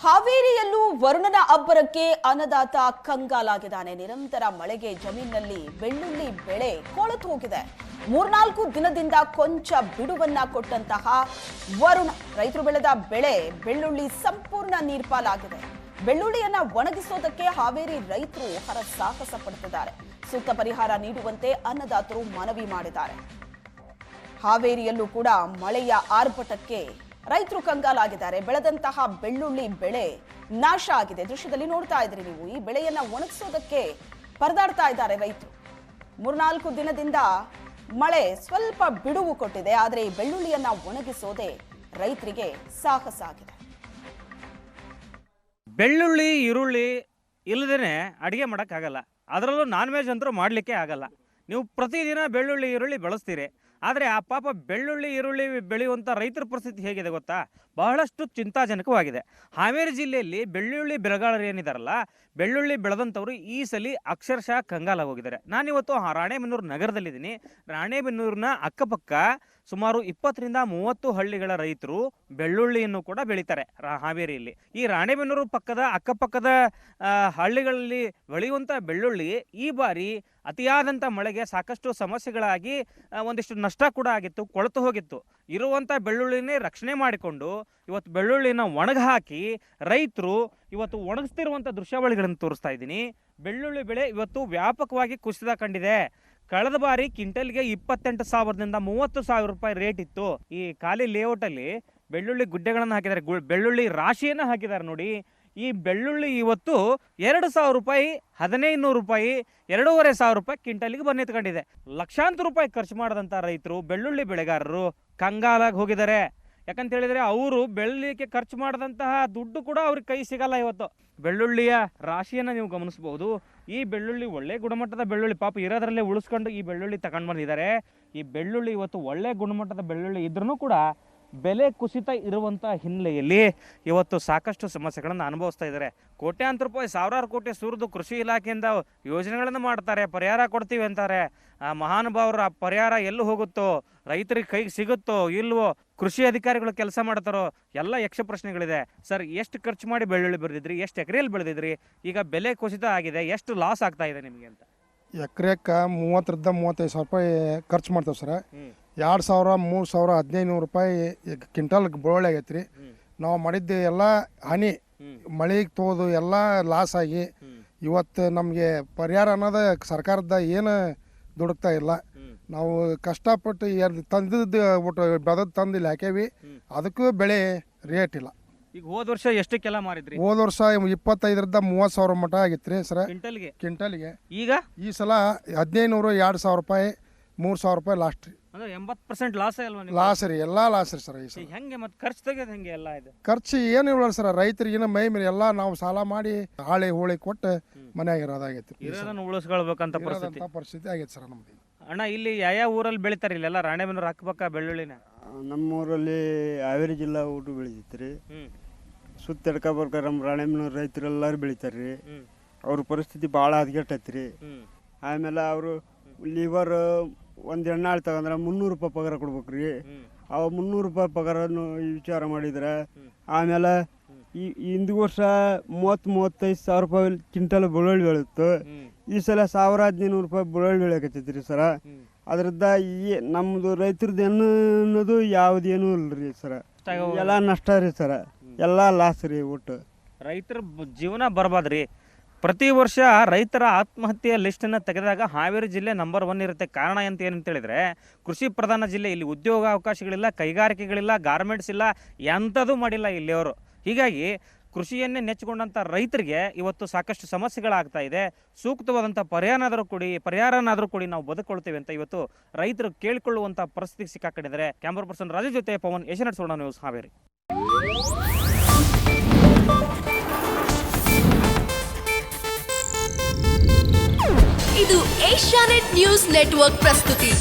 ಹಾವೇರಿಯಲ್ಲೂ ವರುಣನ ಅಬ್ಬರಕ್ಕೆ ಅನ್ನದಾತ ಕಂಗಾಲಾಗಿದ್ದಾನೆ. ನಿರಂತರ ಮಳೆಗೆ ಜಮೀನಿನಲ್ಲಿ ಬೆಳ್ಳುಳ್ಳಿ ಬೆಳೆ ಕೊಳೆತು ಹೋಗಿದೆ. 3-4 ದಿನದಿಂದ ಕೊಂಚ ಬಿಡುವನ್ನ ಕೊಟ್ಟಂತಹ ವರುಣ ರೈತರು ಬೆಳೆದ ಬೆಳೆ ಬೆಳ್ಳುಳ್ಳಿ ಸಂಪೂರ್ಣ ನೀರ್ಪಾಲಾಗಿದೆ. ಬೆಳ್ಳುಳ್ಳಿಯನ್ನ ಒಣಗಿಸೋದಕ್ಕೆ ಹಾವೇರಿ ರೈತರು ಹರಸಾಹಸ ಪಡುತ್ತಿದ್ದಾರೆ. ಸೂಕ್ತ ಪರಿಹಾರ ನೀಡುವಂತೆ ಅನ್ನದಾತರು ಮನವಿ ಮಾಡಿದ್ದಾರೆ. ಹಾವೇರಿಯಲ್ಲೂ ಕೂಡ ಮಳೆಯ ಆರ್ಭಟಕ್ಕೆ ರೈತರು ಕಂಗಾಲಾಗಿದ್ದಾರೆ. ಬೆಳೆದಂತಹ ಬೆಳ್ಳುಳ್ಳಿ ಬೆಳೆ ನಾಶ ಆಗಿದೆ. ದೃಶ್ಯದಲ್ಲಿ ನೋಡ್ತಾ ಇದ್ರಿ ನೀವು. ಈ ಬೆಳೆಯನ್ನ ಒಣಗಿಸೋದಕ್ಕೆ ಪರದಾಡ್ತಾ ಇದ್ದಾರೆ ರೈತರು. 3-4 ದಿನದಿಂದ ಮಳೆ ಸ್ವಲ್ಪ ಬಿಡುವು ಕೊಟ್ಟಿದೆ. ಆದರೆ ಈ ಬೆಳ್ಳುಳ್ಳಿಯನ್ನ ಒಣಗಿಸೋದೇ ರೈತರಿಗೆ ಸಾಹಸ ಆಗಿದೆ. ಬೆಳ್ಳುಳ್ಳಿ ಈರುಳ್ಳಿ ಇಲ್ಲದೇ ಅಡುಗೆ ಮಾಡೋಕ್ಕಾಗಲ್ಲ. ಅದರಲ್ಲೂ ನಾನ್ ವೆಜ್ ಅಂತೂ ಮಾಡಲಿಕ್ಕೆ ಆಗಲ್ಲ. ನೀವು ಪ್ರತಿದಿನ ಬೆಳ್ಳುಳ್ಳಿ ಈರುಳ್ಳಿ ಬೆಳೆಸ್ತೀರಿ. ಆದರೆ ಆ ಪಾಪ ಬೆಳ್ಳುಳ್ಳಿ ಈರುಳ್ಳಿ ಬೆಳೆಯುವಂಥ ರೈತರ ಪರಿಸ್ಥಿತಿ ಹೇಗಿದೆ ಗೊತ್ತಾ? ಬಹಳಷ್ಟು ಚಿಂತಾಜನಕವಾಗಿದೆ. ಹಾವೇರಿ ಜಿಲ್ಲೆಯಲ್ಲಿ ಬೆಳ್ಳುಳ್ಳಿ ಬೆಳೆಗಾರರು ಏನಿದಾರಲ್ಲ, ಬೆಳ್ಳುಳ್ಳಿ ಬೆಳೆದಂಥವ್ರು ಈ ಸಲ ಅಕ್ಷರಶಃ ಕಂಗಾಲಾಗೋಗಿದ್ದಾರೆ. ನಾನಿವತ್ತು ರಾಣೆಬೆನ್ನೂರು ನಗರದಲ್ಲಿದ್ದೀನಿ. ರಾಣೆಬೆನ್ನೂರಿನ ಅಕ್ಕಪಕ್ಕ ಸುಮಾರು 20-30 ಹಳ್ಳಿಗಳ ರೈತರು ಬೆಳ್ಳುಳ್ಳಿಯನ್ನು ಕೂಡ ಬೆಳೀತಾರೆ ಹಾವೇರಿಯಲ್ಲಿ. ಈ ರಾಣೆಬೆನ್ನೂರು ಅಕ್ಕಪಕ್ಕದ ಹಳ್ಳಿಗಳಲ್ಲಿ ಬೆಳೆಯುವಂಥ ಬೆಳ್ಳುಳ್ಳಿ ಈ ಬಾರಿ ಅತಿಯಾದಂಥ ಮಳೆಗೆ ಸಾಕಷ್ಟು ಸಮಸ್ಯೆಗಳಾಗಿ ಒಂದಿಷ್ಟು ನಷ್ಟ ಕೂಡ ಆಗಿತ್ತು, ಕೊಳೆತು ಹೋಗಿತ್ತು. ಇರುವಂಥ ಬೆಳ್ಳುಳ್ಳಿನೇ ರಕ್ಷಣೆ ಮಾಡಿಕೊಂಡು ಇವತ್ತು ಬೆಳ್ಳುಳ್ಳಿನ ಒಣಗಿ ಹಾಕಿ ರೈತರು ಇವತ್ತು ಒಣಗಿಸ್ತಿರುವಂಥ ದೃಶ್ಯಾವಳಿಗಳನ್ನು ತೋರಿಸ್ತಾ ಇದ್ದೀನಿ. ಬೆಳ್ಳುಳ್ಳಿ ಬೆಳೆ ಇವತ್ತು ವ್ಯಾಪಕವಾಗಿ ಕುಸಿತ ಕಂಡಿದೆ. ಕಳೆದ ಬಾರಿ ಕ್ವಿಂಟಲ್ಗೆ 28,000ದಿಂದ 30,000 ರೂಪಾಯಿ ರೇಟ್ ಇತ್ತು. ಈ ಖಾಲಿ ಲೇಔಟಲ್ಲಿ ಬೆಳ್ಳುಳ್ಳಿ ಗುಡ್ಡೆಗಳನ್ನು ಹಾಕಿದ್ದಾರೆ, ಬೆಳ್ಳುಳ್ಳಿ ರಾಶಿಯನ್ನು ಹಾಕಿದ್ದಾರೆ ನೋಡಿ. ಈ ಬೆಳ್ಳುಳ್ಳಿ ಇವತ್ತು 2,000 ರೂಪಾಯಿ, 1,500 ರೂಪಾಯಿ, 2,500 ರೂಪಾಯಿ ಕ್ವಿಂಟಲ್ಗೆ ಬಂದು ನಿಂತ್ಕೊಂಡಿದೆ. ಲಕ್ಷಾಂತರ ರೂಪಾಯಿ ಖರ್ಚು ಮಾಡಿದಂಥ ರೈತರು, ಬೆಳ್ಳುಳ್ಳಿ ಬೆಳೆಗಾರರು ಕಂಗಾಲಾಗಿ ಹೋಗಿದ್ದಾರೆ. ಯಾಕಂತ ಹೇಳಿದ್ರೆ ಅವರು ಬೆಳ್ಳಿಗೆ ಖರ್ಚು ಮಾಡಿದಂತಹ ದುಡ್ಡು ಕೂಡ ಅವ್ರಿಗೆ ಕೈ ಸಿಗಲ್ಲ. ಇವತ್ತು ಬೆಳ್ಳುಳ್ಳಿಯ ರಾಶಿಯನ್ನು ನೀವು ಗಮನಿಸಬಹುದು. ಈ ಬೆಳ್ಳುಳ್ಳಿ ಒಳ್ಳೆ ಗುಣಮಟ್ಟದ ಬೆಳ್ಳುಳ್ಳಿ, ಪಾಪ ಇರೋದ್ರಲ್ಲೇ ಉಳಿಸ್ಕೊಂಡು ಈ ಬೆಳ್ಳುಳ್ಳಿ ತಗೊಂಡು ಬಂದಿದ್ದಾರೆ. ಈ ಬೆಳ್ಳುಳ್ಳಿ ಇವತ್ತು ಒಳ್ಳೆ ಗುಣಮಟ್ಟದ ಬೆಳ್ಳುಳ್ಳಿ ಇದ್ರೂ ಕೂಡ ಬೆಲೆ ಕುಸಿತ ಇರುವಂಥ ಹಿನ್ನೆಲೆಯಲ್ಲಿ ಇವತ್ತು ಸಾಕಷ್ಟು ಸಮಸ್ಯೆಗಳನ್ನು ಅನುಭವಿಸ್ತಾ ಇದ್ದಾರೆ. ಕೋಟ್ಯಾಂತರ ರೂಪಾಯಿ, ಸಾವಿರಾರು ಕೋಟಿ ಸುರಿದು ಕೃಷಿ ಇಲಾಖೆಯಿಂದ ಯೋಜನೆಗಳನ್ನು ಮಾಡ್ತಾರೆ, ಪರಿಹಾರ ಕೊಡ್ತೀವಿ ಅಂತಾರೆ. ಆ ಮಹಾನುಭಾವರ ಪರಿಹಾರ ಎಲ್ಲೂ ಹೋಗುತ್ತೋ, ರೈತರಿಗೆ ಕೈಗೆ ಸಿಗುತ್ತೋ ಇಲ್ವೋ, ಕೃಷಿ ಅಧಿಕಾರಿಗಳು ಕೆಲಸ ಮಾಡ್ತಾರೋ, ಎಲ್ಲ ಯಕ್ಷ ಪ್ರಶ್ನೆಗಳಿದೆ. ಸರ್, ಎಷ್ಟು ಖರ್ಚು ಮಾಡಿ ಬೆಳ್ಳುಳ್ಳಿ ಬೆಳೆದಿದ್ರಿ, ಎಷ್ಟು ಎಕರೆಯಲ್ಲಿ ಬೆಳೆದಿದ್ರಿ, ಈಗ ಬೆಲೆ ಕುಸಿತ ಆಗಿದೆ, ಎಷ್ಟು ಲಾಸ್ ಆಗ್ತಾ ಇದೆ ನಿಮಗೆ ಅಂತ? ಎಕರೆಕ್ಕೆ 30,000-35,000 ರೂಪಾಯಿ ಖರ್ಚು ಮಾಡ್ತೇವೆ ಸರ್. 2,000, 3,000, 1,500 ರೂಪಾಯಿ ಕ್ವಿಂಟಲ್ ಬೆಳ್ಳುಳ್ಳಿ ಆಗೈತೆ ರೀ. ನಾವು ಮಾಡಿದ್ದು ಎಲ್ಲ ಹಾನಿ, ಮಳೆಗೆ ತೋದು ಎಲ್ಲ ಲಾಸ್ ಆಗಿ ಇವತ್ತು ನಮಗೆ ಪರಿಹಾರ ಅನ್ನೋದು ಸರ್ಕಾರದ ಏನು ದುಡುಕ್ತಾ ಇಲ್ಲ. ನಾವು ಕಷ್ಟಪಟ್ಟು ತಂದಿದ್ದು ಒಟ್ಟು ಬೆಳೆದು ತಂದಿಲ್ಲ ಹಾಕೇವಿ, ಅದಕ್ಕೂ ಬೆಳೆ ರೇಟ್ ಇಲ್ಲ. ಈಗ ಹೋದ ವರ್ಷ ಎಷ್ಟಕ್ಕೆಲ್ಲ ಮಾರಿದ್ರಿ? ಹೋದ ವರ್ಷ 25,000-30,000 ಮಟ ಆಗಿತ್ತು ರೀ ಸರ್ ಕ್ವಿಂಟಲ್ಗೆ. ಈಗ ಈ ಸಲ 1,500, 2,000 ರೂಪಾಯಿ, 3,000 ರೂಪಾಯಿ ಲಾಸ್ಟ್ ರೀ. ಅಂದ್ರೆ 80% ಲಾಸ್ ಅಲ್ವಾ? ಲಾಸ್ ರೀ, ಎಲ್ಲ ಲಾಸ್ ರೀ ಸರ್. ಈ ಸಲ ಹೆಂಗೆ ಮತ್ತೆ ಖರ್ಚು ತೆಗೆದು ಹೆಂಗೆ ಎಲ್ಲ ಇದೆ? ಖರ್ಚು ಏನು ಇಲ್ಲ ಸರ್, ರೈತರಿಗಿನ ಮೈ ಮೇಲೆ ಎಲ್ಲ ನಾವು ಸಾಲ ಮಾಡಿ ಹಾಳಿ ಹೋಳಿ ಕೊಟ್ಟು ಮನ್ಯಾಗ ಇರೋದಾಗೈತಿ. ಇರೋದನ್ನು ಉಳಿಸ್ಕೊಳ್ಬೇಕಂತ ಪರಿಸ್ಥಿತಿ ಆಗೈತೆ ಸರ್ ನಮ್ದು. ಅಣ್ಣ, ಇಲ್ಲಿ ಯಾವ ಊರಲ್ಲಿ ಬೆಳಿತಾರೆ? ಇಲ್ಲೆಲ್ಲ ರಾಣೆಬೆನ್ನೂರು ಅಕ್ಕಪಕ್ಕ ಬೆಳ್ಳುಳ್ಳಿನ? ನಮ್ಮೂರಲ್ಲಿ ಹಾವೇರಿ ಜಿಲ್ಲಾ ಊಟ ಬೆಳಿತೈತೆ ರೀ. ಸುತ್ತ ಎಡ್ಕೊಬರ್ಕ ನಮ್ಮ ರಾಣೆಬೆನ್ನೂರು ರೈತರೆಲ್ಲರೂ ಬೆಳಿತಾರೆ ರೀ. ಅವ್ರ ಪರಿಸ್ಥಿತಿ ಭಾಳ ಹದಗೆಟ್ಟೈತಿ ರೀ. ಆಮೇಲೆ ಅವರು ಲಿವರ್ ಒಂದು ಎಣ್ಣಾಳು ತಗೊಂಡ್ರೆ 300 ರೂಪಾಯಿ ಪಗಾರ ಕೊಡ್ಬೇಕು ರೀ. ಅವ 300 ರೂಪಾಯಿ ಪಗಾರನ್ನು ವಿಚಾರ ಮಾಡಿದ್ರೆ ಆಮೇಲೆ ಹಿಂದಿನ ವರ್ಷ 30,000-35,000 ರೂಪಾಯಿ ಕ್ವಿಂಟಲ್ ಬೆಳ್ಳುಳ್ಳಿ ಬೆಳೆಯುತ್ತೆ. ಈ ಸಲ 1,000-1,500 ರೂಪಾಯಿ ಬೆಳ್ಳುಳ್ಳಿ ಬೆಳೆಯಕತ್ತೈತಿ ರೀ ಸರ. ಅದರಿಂದ ನಮ್ಮದು ರೈತರದ್ದು ಅನ್ನೋದು ಯಾವುದೇನೂ ಇಲ್ಲ ರೀ ಸರ. ಎಲ್ಲ ನಷ್ಟ ರೀ ಸರ, ಎಲ್ಲ ಲಾಸ್ ರೀ. ಒಟ್ಟು ರೈತರ ಜೀವನ ಬರ್ಬಾದ್ರಿ. ಪ್ರತಿ ವರ್ಷ ರೈತರ ಆತ್ಮಹತ್ಯೆಯ ಲಿಸ್ಟನ್ನು ತೆಗೆದಾಗ ಹಾವೇರಿ ಜಿಲ್ಲೆ ನಂಬರ್ 1 ಇರುತ್ತೆ. ಕಾರಣ ಅಂತ ಏನಂತ ಹೇಳಿದ್ರೆ, ಕೃಷಿ ಪ್ರಧಾನ ಜಿಲ್ಲೆ. ಇಲ್ಲಿ ಉದ್ಯೋಗ ಅವಕಾಶಗಳಿಲ್ಲ, ಕೈಗಾರಿಕೆಗಳಿಲ್ಲ, ಗಾರ್ಮೆಂಟ್ಸ್ ಇಲ್ಲ, ಎಂಥದೂ ಮಾಡಿಲ್ಲ ಇಲ್ಲಿಯವರು. ಹೀಗಾಗಿ ಕೃಷಿಯನ್ನೇ ನೆಚ್ಚಿಕೊಂಡಂಥ ರೈತರಿಗೆ ಇವತ್ತು ಸಾಕಷ್ಟು ಸಮಸ್ಯೆಗಳಾಗ್ತಾ ಇದೆ. ಸೂಕ್ತವಾದಂಥ ಪರಿಹಾರನಾದರೂ ಕೊಡಿ, ನಾವು ಬದುಕೊಳ್ತೇವೆ ಅಂತ ಇವತ್ತು ರೈತರು ಕೇಳಿಕೊಳ್ಳುವಂಥ ಪರಿಸ್ಥಿತಿಗೆ ಸಿಕ್ಕಾಕೊಂಡಿದ್ದಾರೆ. ಕ್ಯಾಮರಾ ಪರ್ಸನ್ ರಾಜು ಜೊತೆ ಪವನ್, ಏಷ್ಯಾನೆಟ್ ಸುವರ್ಣ ನ್ಯೂಸ್, ಹಾವೇರಿ. ಇದು ಏಷ್ಯಾನೆಟ್ ನ್ಯೂಸ್ ನೆಟ್ವರ್ಕ್ ಪ್ರಸ್ತುತಿ.